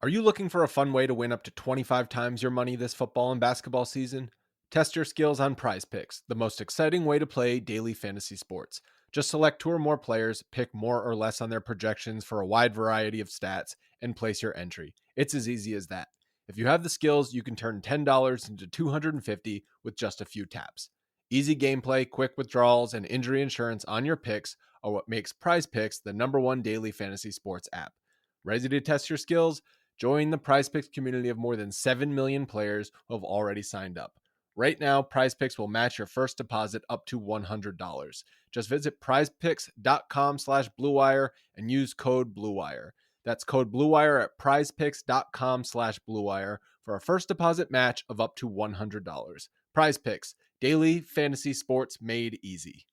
Are you looking for a fun way to win up to 25 times your money this football and basketball season? Test your skills on Prize Picks, the most exciting way to play daily fantasy sports. Just select two or more players, pick more or less on their projections for a wide variety of stats, and place your entry. It's as easy as that. If you have the skills, you can turn $10 into $250 with just a few taps. Easy gameplay, quick withdrawals, and injury insurance on your picks are what makes Prize Picks the #1 daily fantasy sports app. Ready to test your skills? Join the PrizePicks community of more than 7 million players who have already signed up. Right now, PrizePicks will match your first deposit up to $100. Just visit prizepicks.com/bluewire and use code BLUEWIRE. That's code BLUEWIRE at prizepicks.com/bluewire for a first deposit match of up to $100. PrizePicks, daily fantasy sports made easy.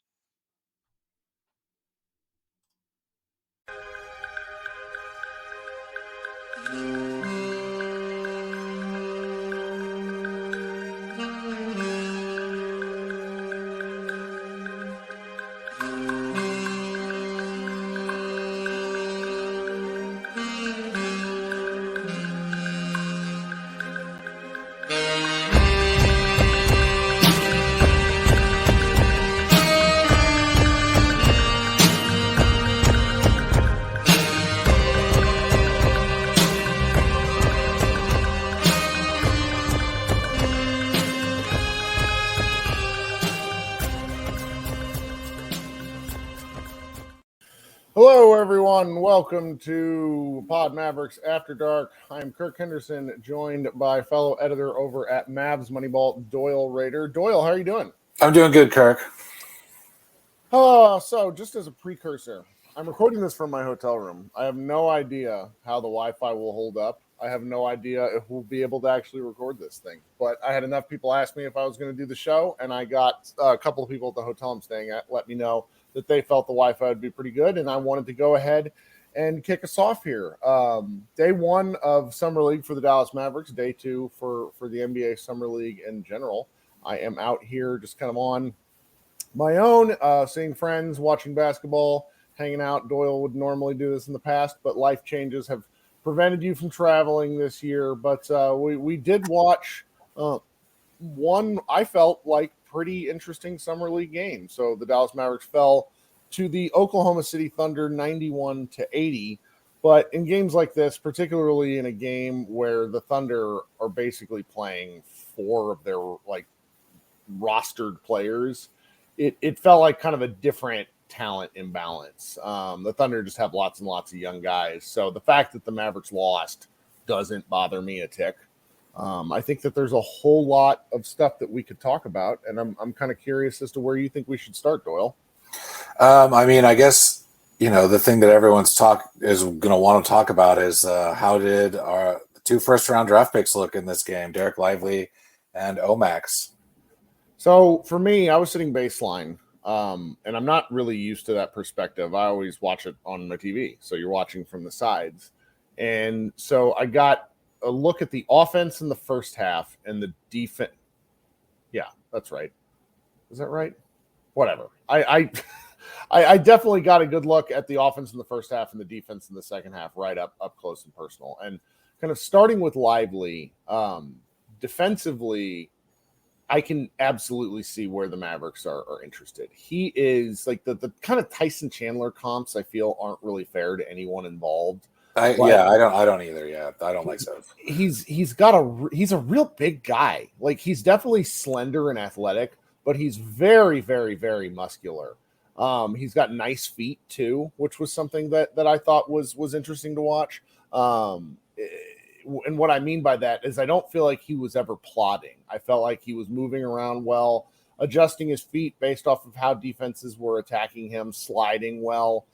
Hello, everyone. Welcome to Pod Mavericks After Dark. I'm Kirk Henderson, joined by fellow editor over at Mavs Moneyball, Doyle Raider. Doyle, how are you doing? I'm doing good, Kirk. So just as a precursor, I'm recording this from my hotel room. I have no idea how the Wi-Fi will hold up. I have no idea if we'll be able to actually record this thing. But I had enough people ask me if I was going to do the show, and I got a couple of people at the hotel I'm staying at let me know that they felt the Wi-Fi would be pretty good, and I wanted to go ahead and kick us off here. Day one of Summer League for the Dallas Mavericks, day two for the NBA Summer League in general. I am out here just kind of on my own, seeing friends, watching basketball, hanging out. Doyle would normally do this in the past, but life changes have prevented you from traveling this year. But we did watch one, I felt like, pretty interesting Summer League game. So the Dallas Mavericks fell to the Oklahoma City Thunder 91-80. But in games like this, particularly in a game where the Thunder are basically playing four of their rostered players, it felt like kind of a different talent imbalance. The Thunder just have lots and lots of young guys. So the fact that the Mavericks lost doesn't bother me a tick. I think that there's a whole lot of stuff that we could talk about, and I'm kind of curious as to where you think we should start, Doyle. I guess, the thing that everyone's is going to want to talk about is how did our two first-round draft picks look in this game, Dereck Lively and Omax? So for me, I was sitting baseline, and I'm not really used to that perspective. I always watch it on my TV, so you're watching from the sides. And so I got a look at the offense in the first half and the defense. Yeah, that's right. Is that right? Whatever. I definitely got a good look at the offense in the first half and the defense in the second half, right up close and personal. And kind of starting with Lively, defensively, I can absolutely see where the Mavericks are interested. He is like the kind of Tyson Chandler comps I feel aren't really fair to anyone involved. I don't either. Yeah, I don't like so. He's a real big guy. Like, he's definitely slender and athletic, but he's very, very, very muscular. He's got nice feet too, which was something that I thought was interesting to watch. And what I mean by that is I don't feel like he was ever plodding. I felt like he was moving around well, adjusting his feet based off of how defenses were attacking him, sliding well.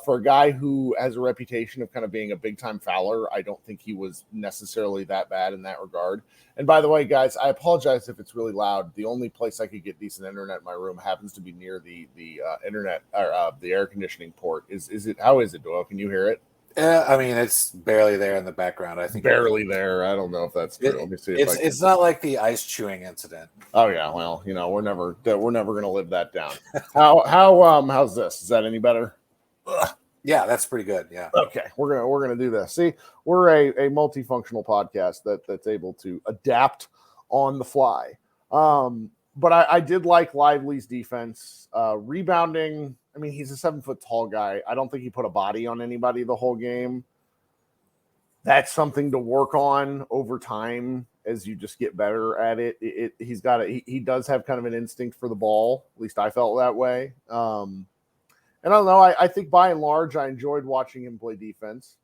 For a guy who has a reputation of kind of being a big-time fouler, I don't think he was necessarily that bad in that regard. And by the way, guys, I apologize if it's really loud. The only place I could get decent internet in my room happens to be near the internet or the air conditioning port. How is it, Doyle? Can you hear it? Yeah, it's barely there in the background. I think barely there. I don't know if that's true. Let me see. It's not like the ice chewing incident. Oh yeah, well, we're never going to live that down. How's this? Is that any better? Yeah, that's pretty good. Yeah. Okay, we're gonna do this. See, we're a multifunctional podcast that's able to adapt on the fly. But I did like Lively's defense. Rebounding, I mean, he's a 7 foot tall guy. I don't think he put a body on anybody the whole game. That's something to work on over time as you just get better at it. He does have kind of an instinct for the ball. At least I felt that way. And I don't know. I think by and large, I enjoyed watching him play defense.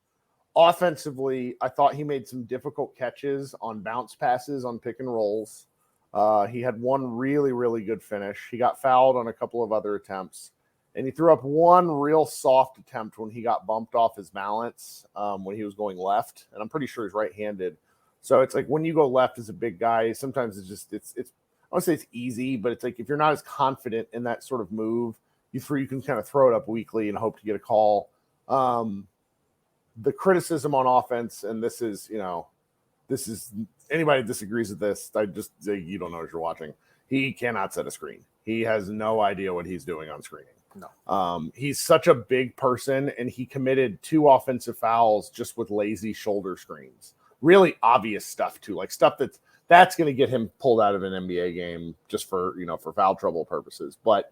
Offensively, I thought he made some difficult catches on bounce passes on pick and rolls. He had one really, really good finish. He got fouled on a couple of other attempts. And he threw up one real soft attempt when he got bumped off his balance when he was going left. And I'm pretty sure he's right-handed. So it's like when you go left as a big guy, sometimes it's I won't say it's easy, but it's like if you're not as confident in that sort of move, you can kind of throw it up weakly and hope to get a call. The criticism on offense, and this is anybody disagrees with this, I just say you don't know what you're watching. He cannot set a screen. He has no idea what he's doing on screening. No. He's such a big person, and he committed 2 offensive fouls just with lazy shoulder screens. Really obvious stuff too, like stuff that's going to get him pulled out of an NBA game just for foul trouble purposes. But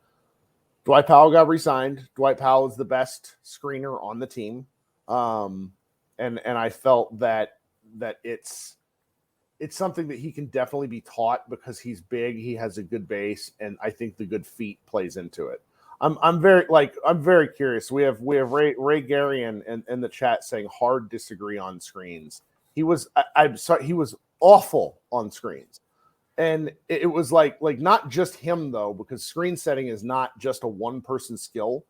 Dwight Powell got re-signed. Dwight Powell is the best screener on the team, and I felt that it's something that he can definitely be taught because he's big. He has a good base, and I think the good feet plays into it. I'm very curious. We have Ray Gary in the chat saying hard disagree on screens. He was he was awful on screens. And it was like not just him though, because screen setting is not just a one-person skill.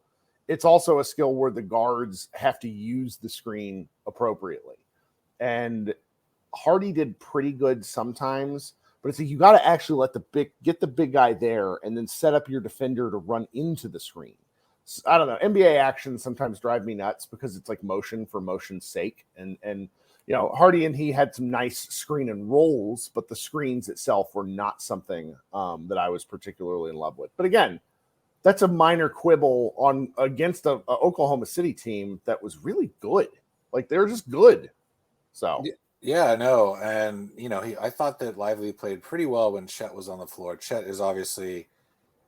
It's also a skill where the guards have to use the screen appropriately. And Hardy did pretty good sometimes, but it's like you got to actually get the big guy there and then set up your defender to run into the screen. So, I don't know. NBA actions sometimes drive me nuts because it's like motion for motion's sake. And Hardy and he had some nice screen and rolls, but the screens itself were not something that I was particularly in love with. But again, that's a minor quibble against a Oklahoma City team that was really good. Like they're just good. So yeah, I know. And I thought that Lively played pretty well when Chet was on the floor. Chet is obviously,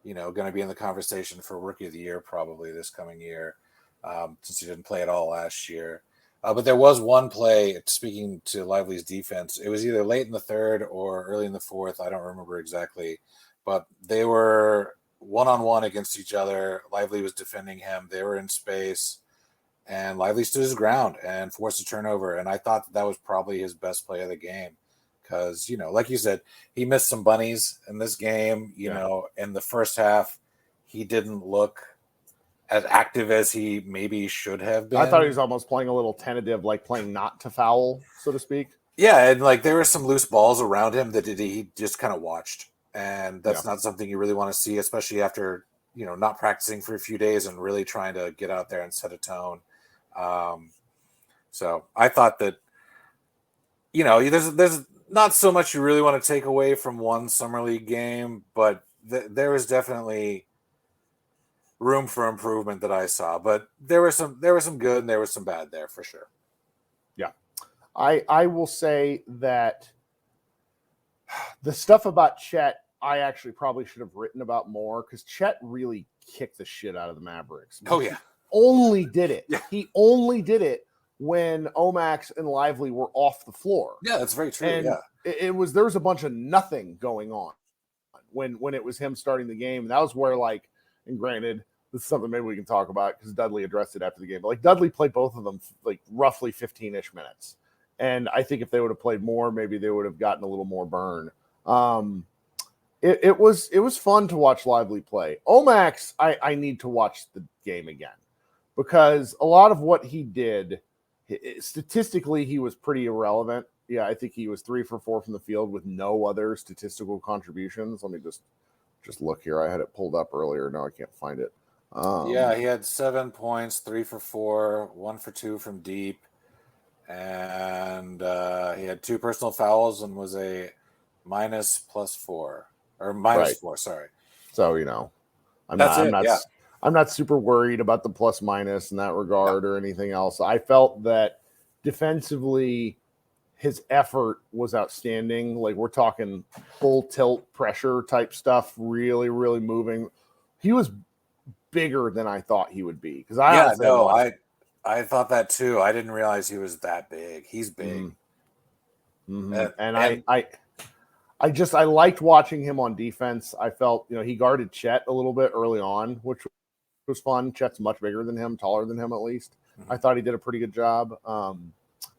going to be in the conversation for Rookie of the Year probably this coming year, since he didn't play at all last year. But there was one play, speaking to Lively's defense, it was either late in the third or early in the fourth. I don't remember exactly. But they were one-on-one against each other. Lively was defending him. They were in space. And Lively stood his ground and forced a turnover. And I thought that was probably his best play of the game. Because, like you said, he missed some bunnies in this game. In the first half, he didn't look as active as he maybe should have been. I thought he was almost playing a little tentative, like playing not to foul, so to speak. Yeah, and there were some loose balls around him that he just kind of watched. And that's not something you really want to see, especially after, not practicing for a few days and really trying to get out there and set a tone. So I thought that, there's not so much you really want to take away from one summer league game, but there was definitely room for improvement that I saw, but there was some good and there was some bad there for sure. Yeah. I will say that the stuff about Chet, I actually probably should have written about more because Chet really kicked the shit out of the Mavericks. Oh yeah. Only did it. Yeah. He only did it when Omax and Lively were off the floor. Yeah, that's very true. And yeah. There was a bunch of nothing going on when it was him starting the game. And that was where and granted, this is something maybe we can talk about because Dudley addressed it after the game. But Dudley played both of them roughly 15-ish minutes. And I think if they would have played more, maybe they would have gotten a little more burn. It was fun to watch Lively play. Omax, I need to watch the game again because a lot of what he did, statistically, he was pretty irrelevant. Yeah, I think he was 3 for 4 from the field with no other statistical contributions. Let me just look here. I had it pulled up earlier. Now I can't find it. He had 7 points, 3 for 4, 1 for 2 from deep. And he had 2 personal fouls and was a -+4 or -4. Sorry. So I'm I'm not super worried about the plus minus in that regard or anything else. I felt that defensively, his effort was outstanding. Like we're talking full tilt pressure type stuff, really, really moving. He was bigger than I thought he would be because I thought that too. I didn't realize he was that big. He's big, and I liked watching him on defense. I felt he guarded Chet a little bit early on, which was fun. Chet's much bigger than him, taller than him at least. I thought he did a pretty good job.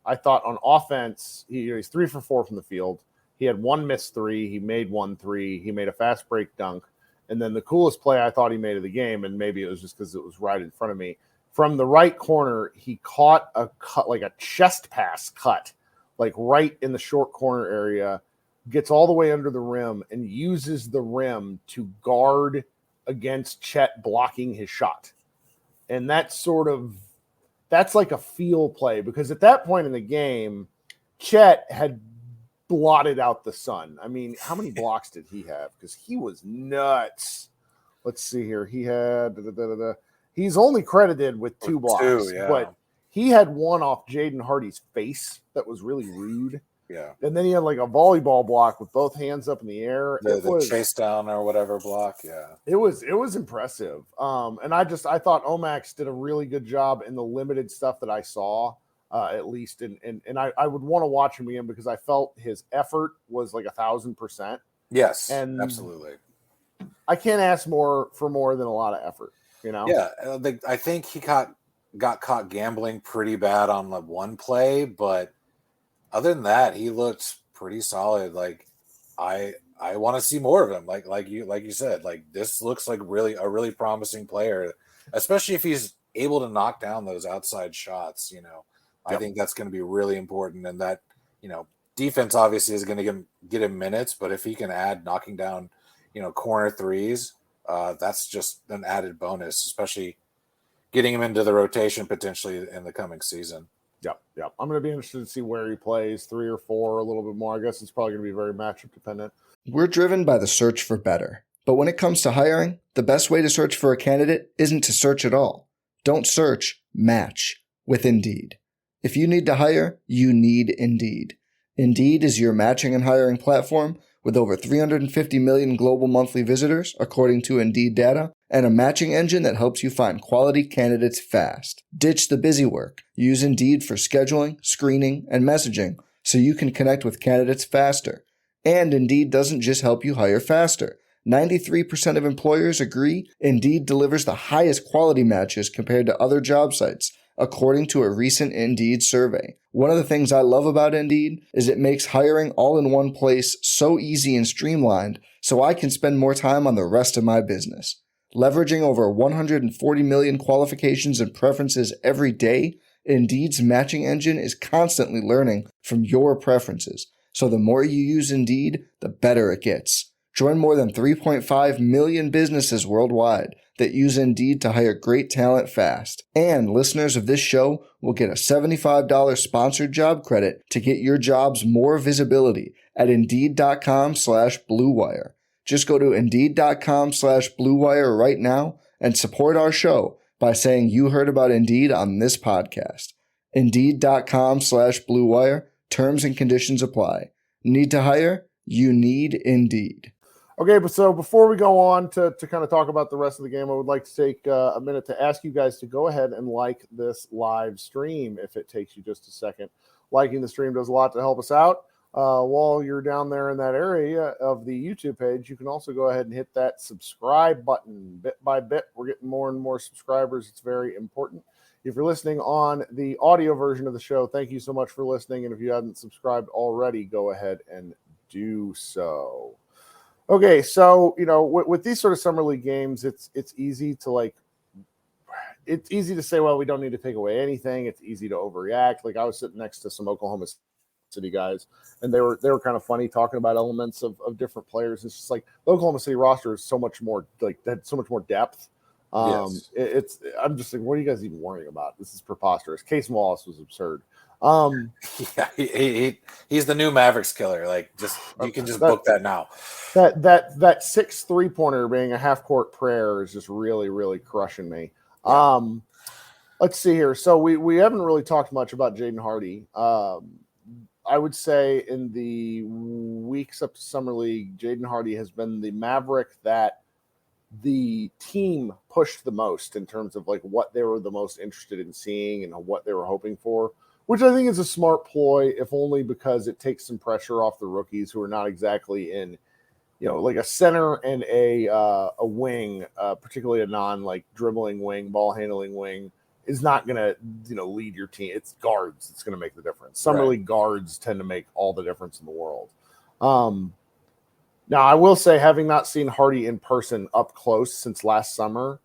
I thought on offense, he's 3 for 4 from the field. He had one missed three. He made 1 3. He made a fast break dunk. And then the coolest play I thought he made of the game, and maybe it was just because it was right in front of me, from the right corner, he caught a cut, like a chest pass cut, like right in the short corner area, gets all the way under the rim and uses the rim to guard against Chet blocking his shot. And that's like a feel play because at that point in the game, Chet had blotted out the sun. I mean, how many blocks did he have? Because he was nuts. Let's see here. He had he's only credited with 2 blocks, but he had one off Jaden Hardy's face that was really rude. Yeah. And then he had like a volleyball block with both hands up in the air. The chase down or whatever block. Yeah. It was impressive. And I thought Omax did a really good job in the limited stuff that I saw, at least. And I would want to watch him again because I felt his effort was like 1,000%. Yes, and absolutely. I can't ask for more than a lot of effort, Yeah. I think he got caught gambling pretty bad on the one play, but other than that, he looked pretty solid. Like I want to see more of him. Like you said, like this looks like a really promising player, especially if he's able to knock down those outside shots. I think that's going to be really important. And that defense obviously is going to get him minutes, but if he can add knocking down corner threes, that's just an added bonus, especially getting him into the rotation potentially in the coming season. Yep. I'm going to be interested to see where he plays, 3 or 4, a little bit more. I guess it's probably going to be very matchup dependent. We're driven by the search for better. But when it comes to hiring, the best way to search for a candidate isn't to search at all. Don't search, match with Indeed. If you need to hire, you need Indeed. Indeed is your matching and hiring platform with over 350 million global monthly visitors, according to Indeed data, and a matching engine that helps you find quality candidates fast. Ditch the busy work. Use Indeed for scheduling, screening, and messaging so you can connect with candidates faster. And Indeed doesn't just help you hire faster. 93% of employers agree Indeed delivers the highest quality matches compared to other job sites, according to a recent Indeed survey. One of the things I love about Indeed is it makes hiring all in one place so easy and streamlined so I can spend more time on the rest of my business. Leveraging over 140 million qualifications and preferences every day, Indeed's matching engine is constantly learning from your preferences. So the more you use Indeed, the better it gets. Join more than 3.5 million businesses worldwide that use Indeed to hire great talent fast. And listeners of this show will get a $75 sponsored job credit to get your jobs more visibility at Indeed.com/Blue Wire. Just go to Indeed.com/Blue Wire right now and support our show by saying you heard about Indeed on this podcast. Indeed.com/Blue Wire. Terms and conditions apply. Need to hire? You need Indeed. Okay, but so before we go on to kind of talk about the rest of the game, I would like to take a minute to ask you guys to go ahead and like this live stream if it takes you just a second. Liking the stream does a lot to help us out. While you're down there in that area of the YouTube page, you can also go ahead and hit that subscribe button. Bit by bit, we're getting more and more subscribers. It's very important. If you're listening on the audio version of the show, thank you so much for listening. And if you haven't subscribed already, go ahead and do so. Okay, so with these sort of summer league games, it's easy to it's easy to say, well, we don't need to take away anything. It's easy to overreact. Like I was sitting next to some Oklahoma City guys, and they were kind of funny talking about elements of different players. It's just like the Oklahoma City roster is so much more had so much more depth. Yes. I'm just like, what are you guys even worrying about? This is preposterous. Case Wallace was absurd. Yeah, he's the new Mavericks killer. Like, you can just book that now. That 6 3-pointer being a half court prayer is just really, really crushing me. Yeah. Let's see here. So we haven't really talked much about Jaden Hardy. I would say in the weeks up to Summer League, Jaden Hardy has been the Maverick that the team pushed the most in terms of like what they were the most interested in seeing and what they were hoping for, which I think is a smart ploy, if only because it takes some pressure off the rookies who are not exactly in, like a center and a wing, particularly a non dribbling wing, ball handling wing, is not going to, lead your team. It's guards that's going to make the difference. Summer League guards tend to make all the difference in the world. Now, I will say, having not seen Hardy in person up close since last summer,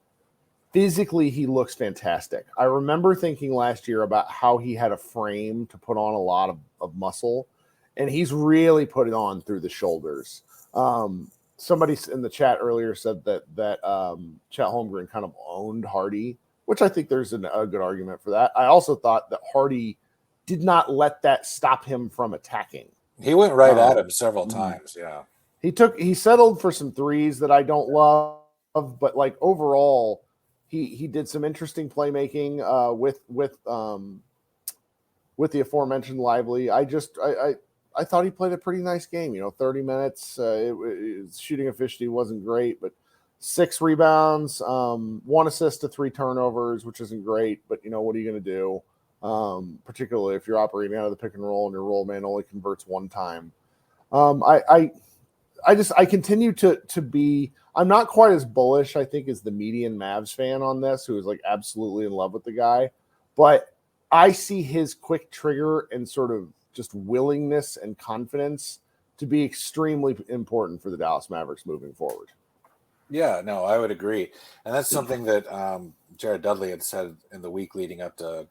physically he looks fantastic. I remember thinking last year about how he had a frame to put on a lot of muscle, and he's really put it on through the shoulders. Somebody in the chat earlier said that Chet Holmgren kind of owned Hardy, which I think there's a good argument for that. I also thought that Hardy did not let that stop him from attacking. He went right at him several times. Yeah. He settled for some threes that I don't love, but like overall, he did some interesting playmaking with the aforementioned Lively. I thought he played a pretty nice game. 30 minutes. Shooting efficiency wasn't great, but 6 rebounds, 1 assist to 3 turnovers, which isn't great. But what are you going to do? Particularly if you're operating out of the pick and roll and your roll man only converts 1 time. I continue to be. I'm not quite as bullish, I think, as the median Mavs fan on this, who is like absolutely in love with the guy. But I see his quick trigger and sort of just willingness and confidence to be extremely important for the Dallas Mavericks moving forward. Yeah, no, I would agree, and that's something that Jared Dudley had said in the week leading up to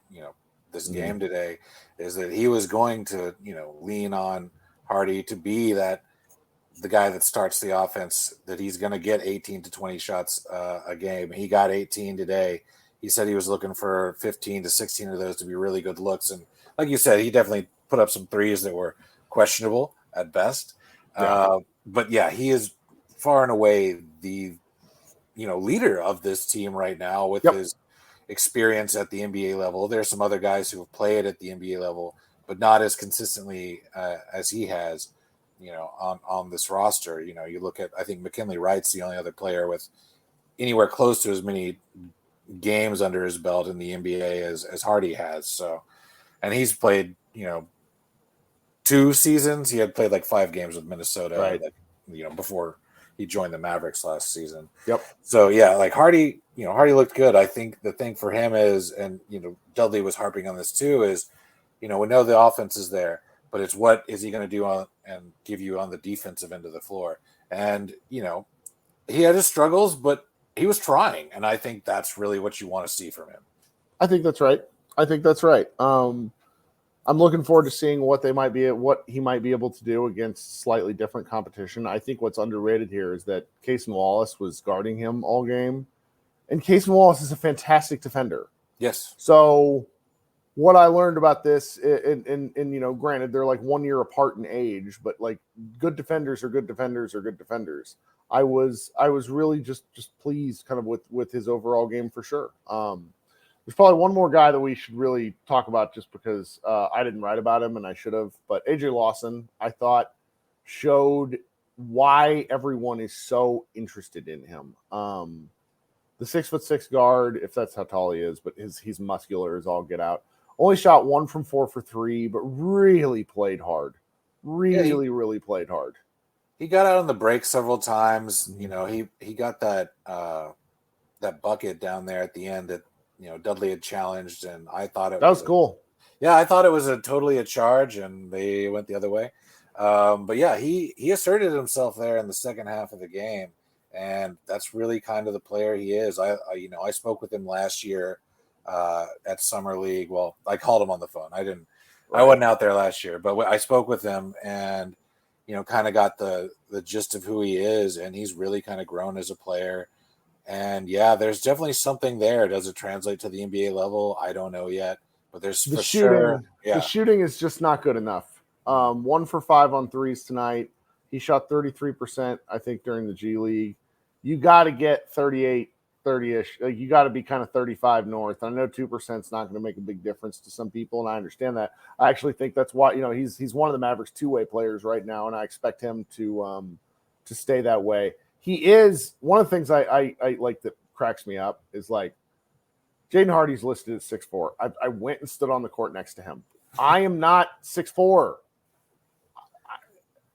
this game today, is that he was going to lean on Hardy to be the guy that starts the offense, that he's going to get 18 to 20 shots a game. He got 18 today. He said he was looking for 15 to 16 of those to be really good looks. And like you said, he definitely put up some threes that were questionable at best. Yeah. But yeah, he is far and away the leader of this team right now with his experience at the NBA level. There's some other guys who have played at the NBA level, but not as consistently as he has. On this roster, you look at, I think McKinley Wright's the only other player with anywhere close to as many games under his belt in the NBA as Hardy has. So, and he's played, 2 seasons. He had played like 5 games with Minnesota, right? Before he joined the Mavericks last season. Yep. So yeah, like Hardy looked good. I think the thing for him is, and Dudley was harping on this too, is, we know the offense is there, but it's what is he going to do and give you on the defensive end of the floor. And, he had his struggles, but he was trying. And I think that's really what you want to see from him. I think that's right. I'm looking forward to seeing what he might be able to do against slightly different competition. I think what's underrated here is that Cason Wallace was guarding him all game. And Cason Wallace is a fantastic defender. Yes. So what I learned about this, and granted, they're like 1 year apart in age, but like good defenders are good defenders are good defenders. I was really just pleased kind of with his overall game for sure. There's probably one more guy that we should really talk about just because I didn't write about him and I should have. But AJ Lawson, I thought, showed why everyone is so interested in him. The 6'6" guard, if that's how tall he is, but he's muscular as all get out. Only shot 1 from 4 for 3, but really played hard. Really played hard. He got out on the break several times. He got that bucket down there at the end that Dudley had challenged, and I thought that was cool. Yeah, I thought it was totally a charge, and they went the other way. But yeah, he asserted himself there in the second half of the game, and that's really kind of the player he is. I spoke with him last year at Summer League. Well, I called him on the phone. I wasn't out there last year, but I spoke with him and kind of got the gist of who he is, and he's really kind of grown as a player. And yeah, there's definitely something there. Does it translate to the NBA level? I don't know yet, but there's the for shooting. sure. The shooting is just not good enough. 1 for 5 on threes tonight. He shot 33%, I think, during the G League. You got to get 38, 30-ish. Like, you got to be kind of 35 north. I know 2% is not going to make a big difference to some people, and I understand that. I actually think that's why, he's one of the Mavericks two-way players right now, and I expect him to stay that way. He is one of the things I like that cracks me up is like Jaden Hardy's listed at 6'4". I went and stood on the court next to him. I am not 6'4".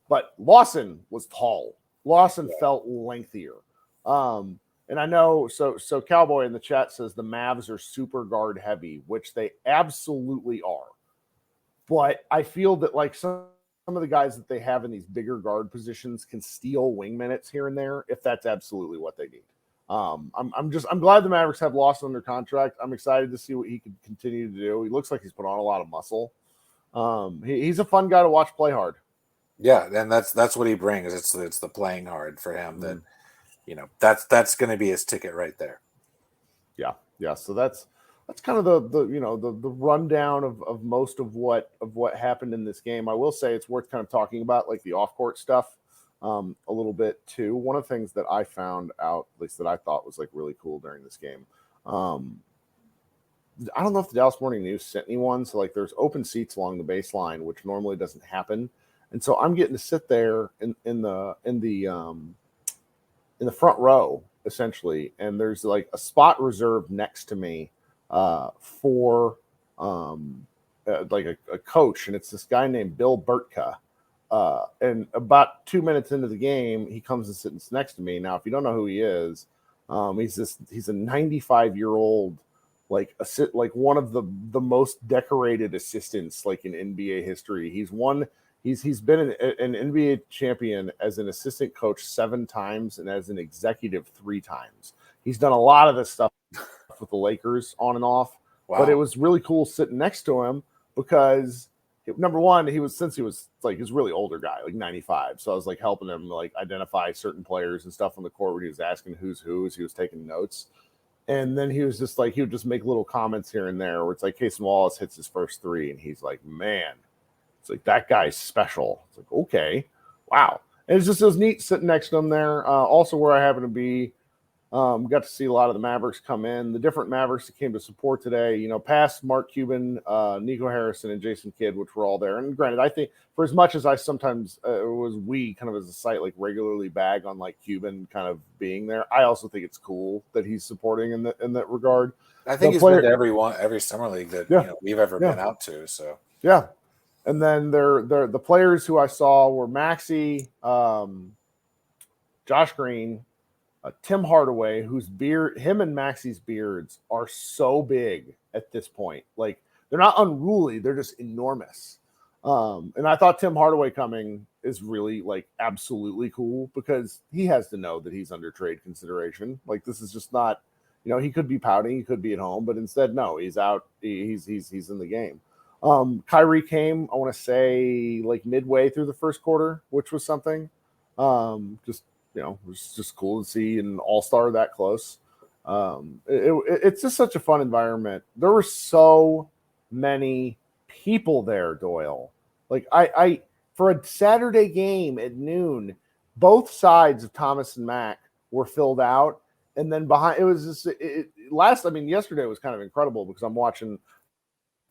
But Lawson was tall. Lawson felt lengthier. And I know, so Cowboy in the chat says the Mavs are super guard heavy, which they absolutely are. But I feel that like some of the guys that they have in these bigger guard positions can steal wing minutes here and there if that's absolutely what they need. I'm glad the Mavericks have Lawson under contract. I'm excited to see what he can continue to do. He looks like he's put on a lot of muscle. He's a fun guy to watch play hard. Yeah, and that's what he brings. It's the playing hard for him that that's going to be his ticket right there. Yeah. So that's kind of the rundown of most of what happened in this game. I will say it's worth kind of talking about like the off court stuff a little bit too. One of the things that I found out, at least that I thought was like really cool during this game. I don't know if the Dallas Morning News sent me one. So like there's open seats along the baseline, which normally doesn't happen. And so I'm getting to sit there in the front row essentially, and there's like a spot reserved next to me for like a coach, and it's this guy named Bill Burtka. And about 2 minutes into the game, he comes and sits next to me. Now, if you don't know who he is, he's a 95-year-old like one of the most decorated assistants like in NBA history. He's been an NBA champion as an assistant coach 7 times and as an executive 3 times. He's done a lot of this stuff with the Lakers on and off. Wow. But it was really cool sitting next to him because number one, he was a really older guy, like 95. So I was like helping him like identify certain players and stuff on the court when he was asking who's who as he was taking notes. And then he was just like, he would just make little comments here and there where it's like Casey Wallace hits his first 3 and he's like, man, it's like, that guy's special. It's like, okay, wow. And it was neat sitting next to him there. Also where I happen to be, got to see a lot of the Mavericks come in. The different Mavericks that came to support today, past Mark Cuban, Nico Harrison, and Jason Kidd, which were all there. And granted, I think for as much as I sometimes we kind of as a site like regularly bag on like Cuban kind of being there, I also think it's cool that he's supporting in that regard. I think he's been to every summer league that we've ever been out to. So yeah. And then the players who I saw were Maxey, Josh Green, Tim Hardaway, him and Maxey's beards are so big at this point. Like they're not unruly, they're just enormous. And I thought Tim Hardaway coming is really like absolutely cool because he has to know that he's under trade consideration. Like this is just not, he could be pouting, he could be at home, but instead, no, he's out. He's in the game. Kyrie came, I want to say, like midway through the first quarter, which was something. It was just cool to see an all-star that close. It's just such a fun environment. There were so many people there, Doyle. Like I for a Saturday game at noon, both sides of Thomas and Mack were filled out, and then behind it was just yesterday was kind of incredible because I'm watching.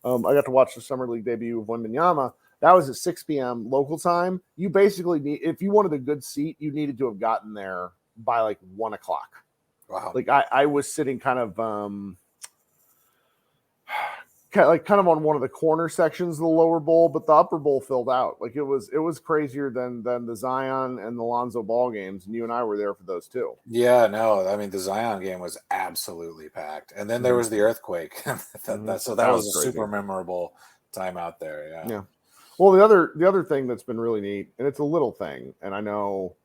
I got to watch the Summer League debut of Wembanyama. That was at 6 p.m. local time. You basically if you wanted a good seat, you needed to have gotten there by like 1 o'clock. Wow. Like I was sitting kind of on one of the corner sections of the lower bowl, but the upper bowl filled out. Like it was crazier than the Zion and the Lonzo Ball games, and you and I were there for those too. Yeah, no, I mean the Zion game was absolutely packed, and then there was the earthquake. So that was a super memorable time out there. Yeah. Well, the other thing that's been really neat, and it's a little thing, and I know,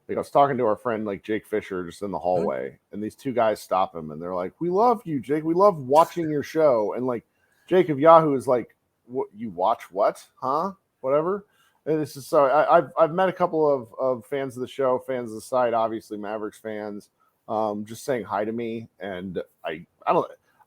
like I was talking to our friend like Jake Fisher just in the hallway, and these 2 guys stop him, and they're like, "We love you, Jake. We love watching your show." And like Jake of Yahoo is like, "What you watch? What? Huh? Whatever." And it's just so I've met a couple of fans of the show, fans of the site, obviously Mavericks fans, just saying hi to me, and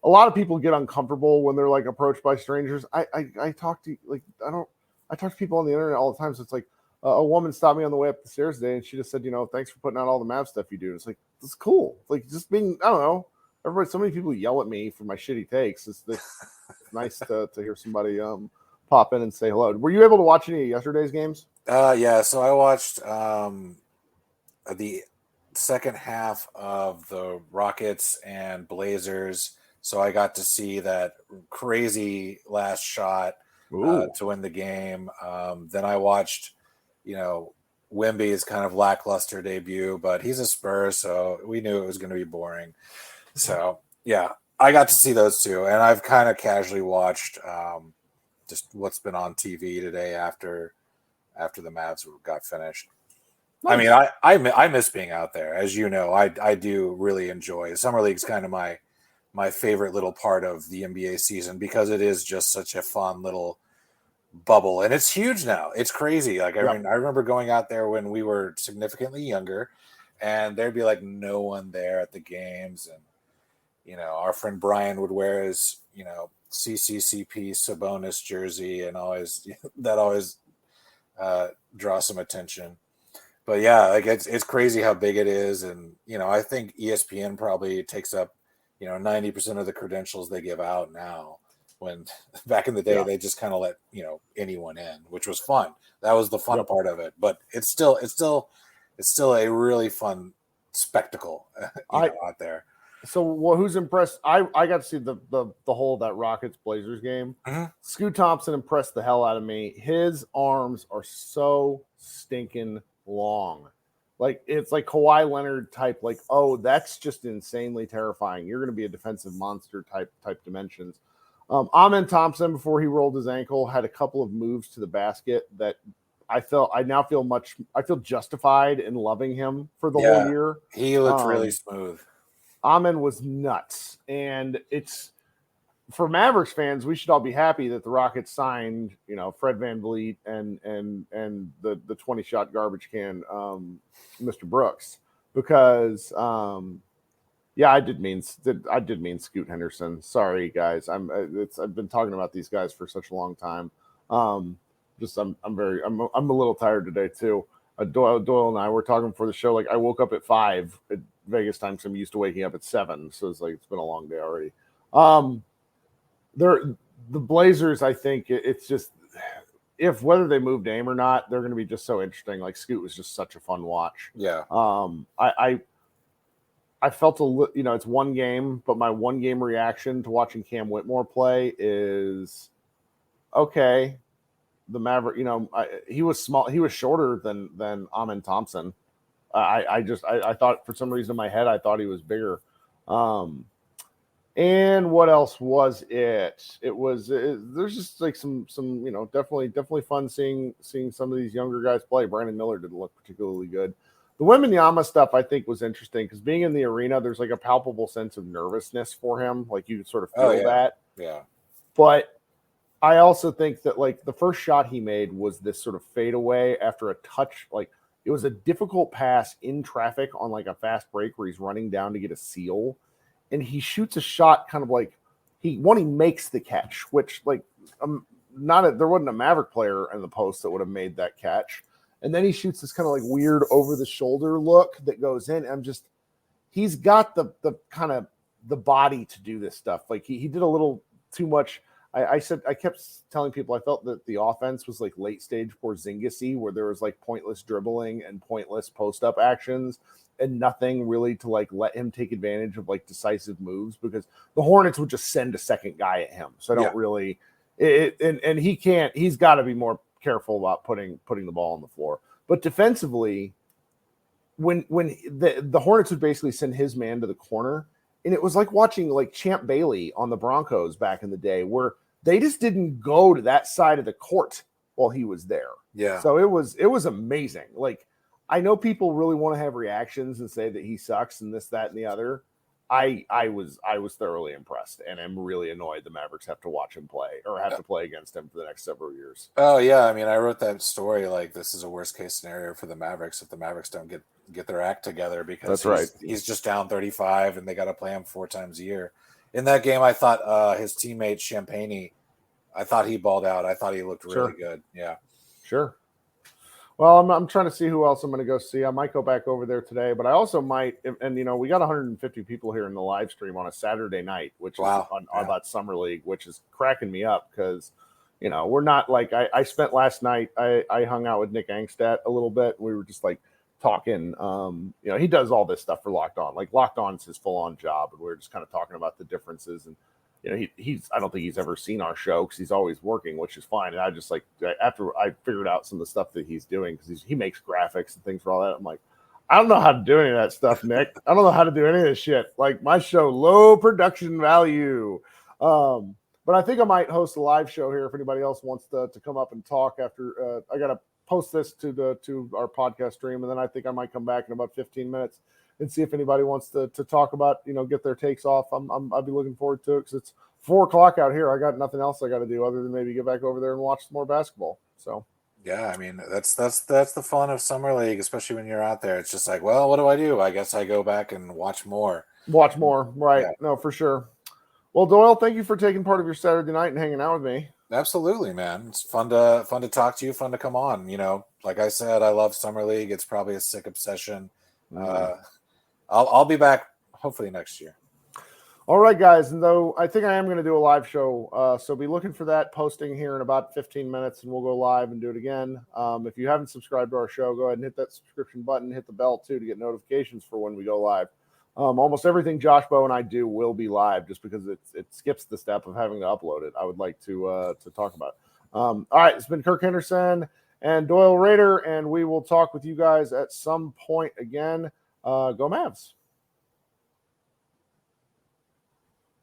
a lot of people get uncomfortable when they're like approached by strangers. I talk to like I talk to people on the internet all the time. So it's like a woman stopped me on the way up the stairs today, and she just said, thanks for putting out all the Mav stuff you do. It's like it's cool. Like just being, I don't know. Everybody, so many people yell at me for my shitty takes. It's nice to hear somebody pop in and say hello. Were you able to watch any of yesterday's games? Yeah. So I watched the second half of the Rockets and Blazers. So I got to see that crazy last shot to win the game. Then I watched, Wemby's kind of lackluster debut, but he's a Spurs, so we knew it was going to be boring. So yeah, I got to see those two, and I've kind of casually watched just what's been on TV today after the Mavs got finished. Nice. I mean, I miss being out there, as you know. I do really enjoy Summer League's kind of my favorite little part of the NBA season because it is just such a fun little bubble, and it's huge now. It's crazy. Like I remember going out there when we were significantly younger, and there'd be like no one there at the games, and our friend Brian would wear his CCCP Sabonis jersey, and always draw some attention. But yeah, like it's crazy how big it is, and I think ESPN probably takes up 90% of the credentials they give out now. When back in the day they just kind of let anyone in, which was fun. That was the fun part of it. But it's still a really fun spectacle out there. So who's impressed? I got to see the whole of that Rockets Blazers game. Mm-hmm. Scoot Thompson impressed the hell out of me. His arms are so stinking long. Like it's like Kawhi Leonard type, like, oh, that's just insanely terrifying. You're going to be a defensive monster type dimensions. Amen Thompson, before he rolled his ankle, had a couple of moves to the basket that I now feel justified in loving him for the whole year. He looked really smooth. Amen was nuts. And it's for Mavericks fans, we should all be happy that the Rockets signed, Fred VanVleet and the 20-shot garbage can, Mr. Brooks, because I did mean Scoot Henderson. Sorry guys. I've been talking about these guys for such a long time. I'm a little tired today too. Doyle and I were talking before the show. Like I woke up at 5 at Vegas time, so I'm used to waking up at 7. So it's like it's been a long day already. The Blazers, I think it's just whether they move Dame or not, they're going to be just so interesting. Like Scoot was just such a fun watch. Yeah. I felt it's one game, but my one game reaction to watching Cam Whitmore play is okay. The Maverick, he was small. He was shorter than Amen Thompson. I thought for some reason in my head, I thought he was bigger. And what else was it? There's just like some definitely fun seeing some of these younger guys play. Brandon Miller didn't look particularly good. The Wembanyama stuff I think was interesting because being in the arena, there's like a palpable sense of nervousness for him. Like you sort of feel that. Yeah. But I also think that like the first shot he made was this sort of fadeaway after a touch. Like it was a difficult pass in traffic on like a fast break where he's running down to get a seal. And he shoots a shot kind of like he makes the catch, which like there wasn't a Maverick player in the post that would have made that catch. And then he shoots this kind of like weird over the shoulder look that goes in. He's got the kind of the body to do this stuff. Like he did a little too much. I kept telling people I felt that the offense was like late stage Porzingis-y, where there was like pointless dribbling and pointless post up actions and nothing really to like let him take advantage of like decisive moves because the Hornets would just send a second guy at him. So I don't really and he's got to be more careful about putting the ball on the floor. But defensively, when the Hornets would basically send his man to the corner, and it was like watching like Champ Bailey on the Broncos back in the day where they just didn't go to that side of the court while he was there. Yeah. So it was amazing. Like I know people really want to have reactions and say that he sucks and this, that, and the other. I was thoroughly impressed, and I'm really annoyed the Mavericks have to watch him play or have to play against him for the next several years. Oh yeah, I mean, I wrote that story like this is a worst case scenario for the Mavericks if the Mavericks don't get their act together because that's right. He's just down 35 and they got to play him 4 times a year. in that game, I thought his teammate Champagne, I thought he balled out. I thought he looked really good. Yeah. Sure. Well, I'm trying to see who else I'm going to go see. I might go back over there today, but I also might. And we got 150 people here in the live stream on a Saturday night, which is on about Summer League, which is cracking me up because, we're not like I spent last night. I hung out with Nick Angstadt a little bit. We were just like talking. He does all this stuff for Locked On. Like Locked On is his full on job, and we were just kind of talking about the differences and. He's I don't think he's ever seen our show because he's always working, which is fine. And I just like after I figured out some of the stuff that he's doing because he makes graphics and things for all that. I'm like, I don't know how to do any of that stuff, Nick. I don't know how to do any of this shit. Like my show, low production value. But I think I might host a live show here if anybody else wants to come up and talk after. I got to post this to our podcast stream, and then I think I might come back in about 15 minutes. And see if anybody wants to talk about, get their takes off. I'll be looking forward to it because it's 4:00 out here. I got nothing else I got to do other than maybe get back over there and watch some more basketball. So, yeah, I mean, that's the fun of Summer League, especially when you're out there. It's just like, well, what do? I guess I go back and watch more. Right. Yeah. No, for sure. Well, Doyle, thank you for taking part of your Saturday night and hanging out with me. Absolutely, man. It's fun to talk to you, fun to come on. Like I said, I love Summer League. It's probably a sick obsession. I'll be back hopefully next year. All right, guys. And though I think I am going to do a live show, so be looking for that posting here in about 15 minutes, and we'll go live and do it again. If you haven't subscribed to our show, go ahead and hit that subscription button, hit the bell too to get notifications for when we go live. Almost everything Josh Bowe and I do will be live, just because it skips the step of having to upload it. I would like to talk about. All right, it's been Kirk Henderson and Doyle Rader, and we will talk with you guys at some point again. Go Mavs.